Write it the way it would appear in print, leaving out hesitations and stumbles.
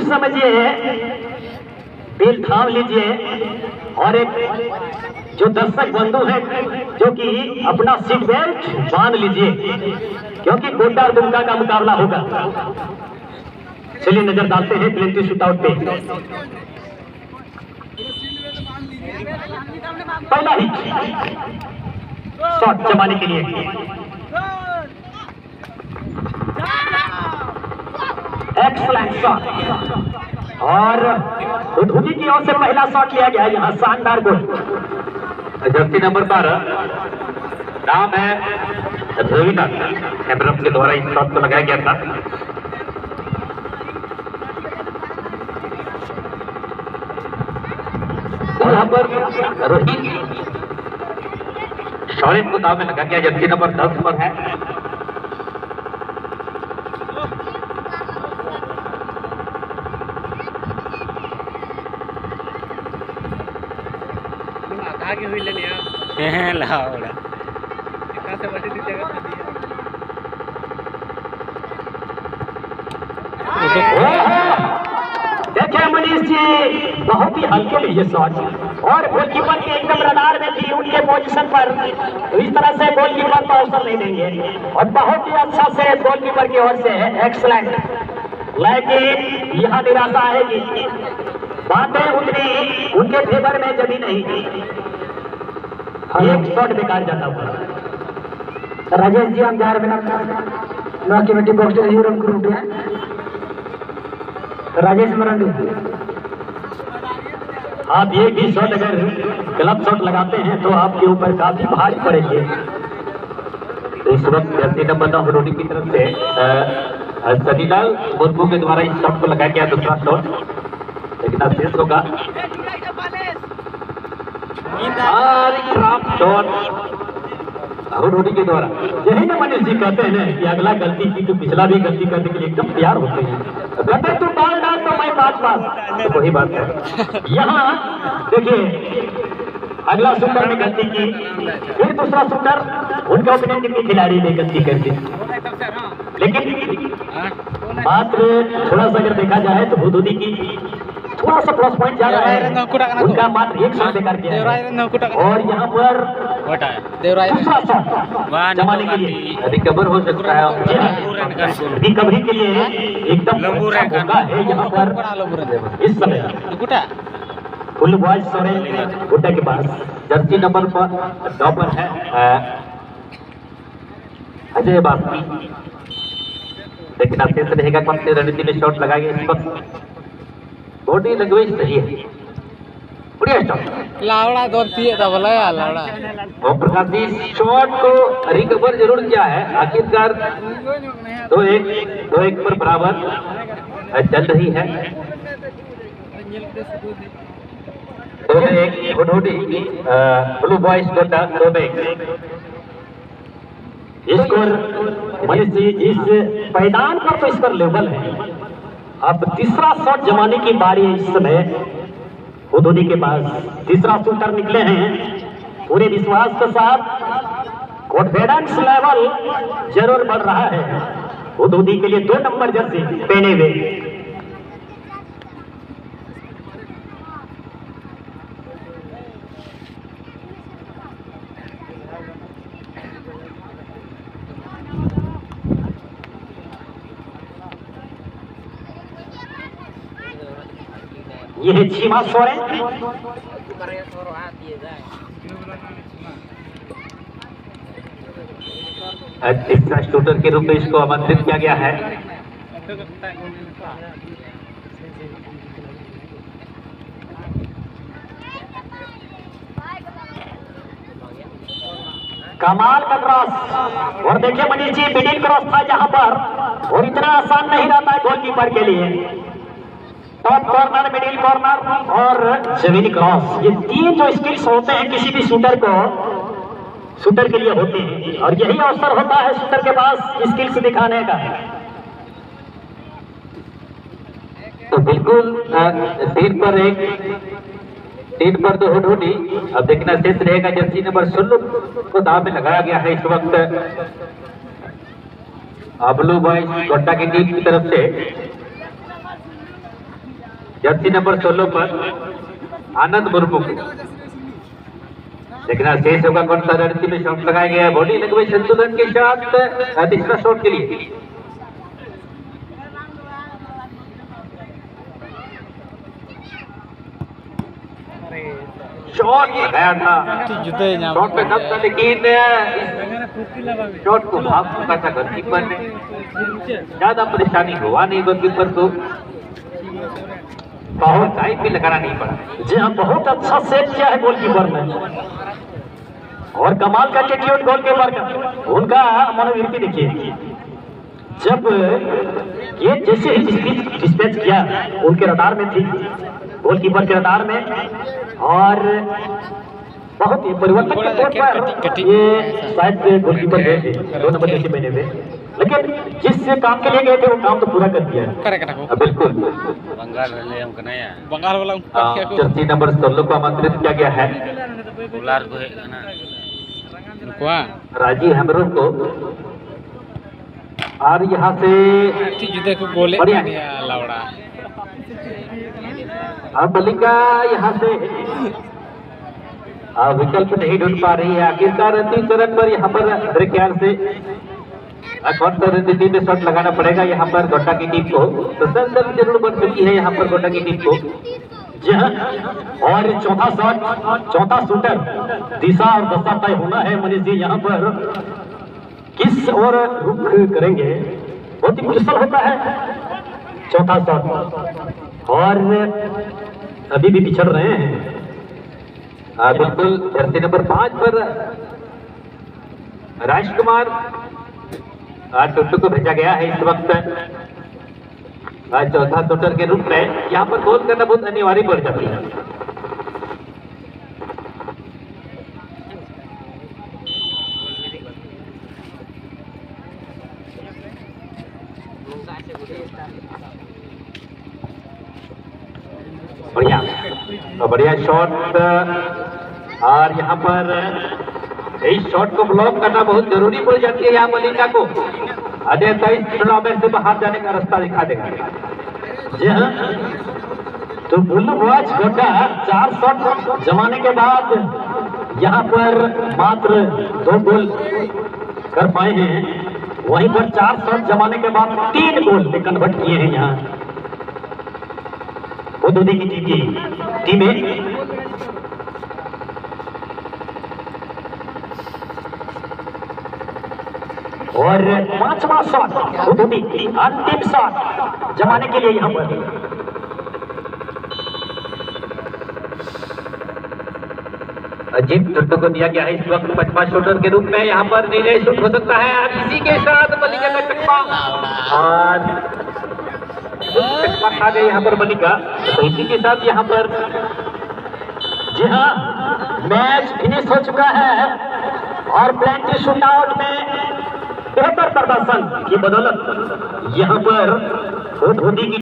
कुछ समझिए, दिल थाम लीजिए और एक जो दर्शक बंधु है जो कि अपना सीट बेल्ट बांध लीजिए, क्योंकि गोड्डा और दुमका का मुकाबला होगा। चलिए नजर डालते हैं प्लेंटी शूटआउट पे। पहला हिट शॉट जमाने के लिए, एक्सलेंट शॉट और धोनी की ओर से पहला शॉट लिया गया यहाँ शानदार गोल। जर्सी नंबर 12 नाम है रविना के द्वारा इस शॉट को लगाया गया था। यहाँ पर रोहित शौर्य को दाव में लगा गया, जर्सी नंबर 10 पर है। आगे हुई ले लिया लाओड़ा से बड़ी जगह देखिए मनीष जी बहुत ही हल्के में ये शॉट और गोलकीपर के एकदम रडार में थी उनके पोजीशन पर, तो इस तरह से गोलकीपर को अवसर नहीं देंगे और बहुत ही अच्छा से गोलकीपर की ओर से एक्सलेंट। लेकिन यहाँ निराशा आएगी, बातें उतनी उनके फेवर में जमी नहीं, एक शॉट बेकार जाता हुआ। राजेश जी हम 11 मिनट नौ कमेटी बॉक्स ग्रुप है राजेश मरांडी। आप ये भी शॉट अगर गलत शॉट लगाते हैं तो आपके ऊपर काफी भारी पड़ेगी। इस वक्त जर्सी नंबर 9 रोटी की तरफ से सनीलाल मुर्मू के द्वारा इस शॉट को लगाया गया दूसरा शॉट, लेकिन अब शेष होगा रोटी के द्वारा। यही ना मनीष जी कहते हैं कि अगला गलती की तो पिछला भी गलती करने के लिए एकदम तैयार होते हैं। कहते तू बाल डाल तो मैं पास तो वही बात है। यहाँ देखिए अगला शूटर ने गलती की, फिर दूसरा शूटर उनका ओपोनेंट के खिलाड़ी ने गलती कर दी, लेकिन मात्र थोड़ा सा अगर देखा जाए तो धोनी की थोड़ा सा प्लस पॉइंट ज्यादा है, उनका मात्र एक शॉट बेकार किया है। और यहाँ पर दूसरा शॉट जमाने के लिए रिकवर हो सकता है, रिकवरी के लिए एकदम अच्छा मौका है यहाँ पर इस समय। फुल बॉयज सोरेन गुड्डा के पास जर्सी नंबर 9 पर है अजय बास्ती, लेकिन अब शेष रहेगा कौन से रणनीति में शॉट लगाएंगे। इस वक्त बॉडी लैंग्वेज सही है, बढ़िया शॉट लावड़ा दोती है बोला यार लावड़ा। ओम प्रकाश जी शॉट को रिकवर जरूर किया है, आखिरकार 2-1 पर बराबर चल रही है। 2-1 Dhoni blue boys Godda 2-1 score. Manish ji इस मैदान पर तो स्कोर लेवल है। अब तीसरा शॉट जमाने की बारी है इस समय धोनी के पास। तीसरा शूटर निकले हैं पूरे विश्वास के साथ, कॉन्फिडेंस लेवल जरूर बढ़ रहा है धोनी के लिए 2 नंबर जर्सी पहने हुए। ये है चीमा सोरेन, एक्स्ट्रा शूटर के रूप में इसको आमंत्रित किया गया है। कमाल का क्रॉस, और देखिए मनीष जी मिडिल क्रॉस था जहां पर, और इतना आसान नहीं रहता है गोलकीपर के लिए। टॉप कॉर्नर, मिडिल कॉर्नर और जमीनी क्रॉस, ये 3 जो स्किल्स होते हैं किसी भी शूटर के लिए होते हैं, और यही अवसर होता है शूटर के पास स्किल्स दिखाने का। तो बिल्कुल 3 पर 2 धोनी। अब देखना शेष रहेगा जर्सी नंबर 16 को दाव में लगाया गया है इस वक्त ब्लू बॉयज गोड्डा की टीम की तरफ से। जर्सी नंबर 16 पर आनंद मुर्मू को। देखना शेष होगा कौन सा रणनीति में शॉट लगाया गया है। बॉडी लैंग्वेज संतुलन के साथ तीसरा शॉट के लिए शॉट लगाया था। शॉट पे दम था लेकिन शॉट को भाग चुका था गोलकीपर ने। ज्यादा परेशानी हुआ नहीं गोलकीपर को, बहुत टाइम भी लगाना नहीं पड़ा। जी हाँ, बहुत अच्छा सेव किया है गोलकीपर ने और कमाल का एटीट्यूड गोलकीपर का। उनका मनोवृत्ति देखिए, जब ये जैसे डिस्पैच किया उनके रडार में थी, गोलकीपर के रडार में, और बहुत ही परिवर्तन के तौर पर ये शायद गोलकीपर गए थे 2 नंबर जैसे महीने में, लेकिन जिस काम के लिए गए थे वो काम तो पूरा कर दिया है। बिल्कुल बंगाल वाला जर्सी नंबर 16 को आमंत्रित किया गया है राजी हेमरून को, और यहाँ से बढ़िया अब मलिका यहाँ से विकल्प नहीं ढूंढ पा रही है। आखिरकार अंतिम चरण पर यहाँ पर मेरे ख्याल से कौन सा रणनीति में शॉट लगाना पड़ेगा यहाँ पर गोड्डा की टीम को। तो संदर्भ जरूर बन चुकी है यहाँ पर गोड्डा की टीम को। जी हाँ, और चौथा शॉट, चौथा शूटर दिशा और दशा तय होना है। मनीष जी यहाँ पर किस ओर रुख करेंगे, बहुत ही मुश्किल होता है चौथा शॉट, और अभी भी पिछड़ रहे हैं। बिल्कुल जर्सी नंबर 5 पर राजकुमार टुट्टू को भेजा गया है इस वक्त चौथा शूटर के रूप में। यहाँ पर गोल करना बहुत अनिवार्य पड़ जाती है। बढ़िया, तो बढ़िया शॉट, और यहाँ पर इस शॉट को ब्लॉक करना बहुत जरूरी पड़ जाती है यहाँ मलिका को, अन्यथा इस टूर्नामेंट से बाहर जाने का रास्ता दिखा देगा। जी हाँ, तो बुल्लू बॉयज गोड्डा 4 शॉट जमाने के बाद यहाँ पर मात्र 2 गोल कर पाए हैं, वहीं पर 4 शॉट जमाने के बाद 3 गोल कन्वर्ट किए हैं यहाँ उदोदी की टीमें। और 5वां शॉट उदोदी, अंतिम शॉट जमाने के लिए यहाँ पर अजीत टुट्टू को दिया गया है इस वक्त 5वां शूटर के रूप में। यहाँ पर नीले शूट हो सकता है, और इसी के साथ मलिका का टक्का, और खा गए यहाँ पर मलिका। तो इसी के साथ यहाँ पर जी हाँ, मैच फिनिश हो चुका है और प्लेंटी शूटआउट में बेहतर प्रदर्शन की बदौलत यहाँ पर उदोदी की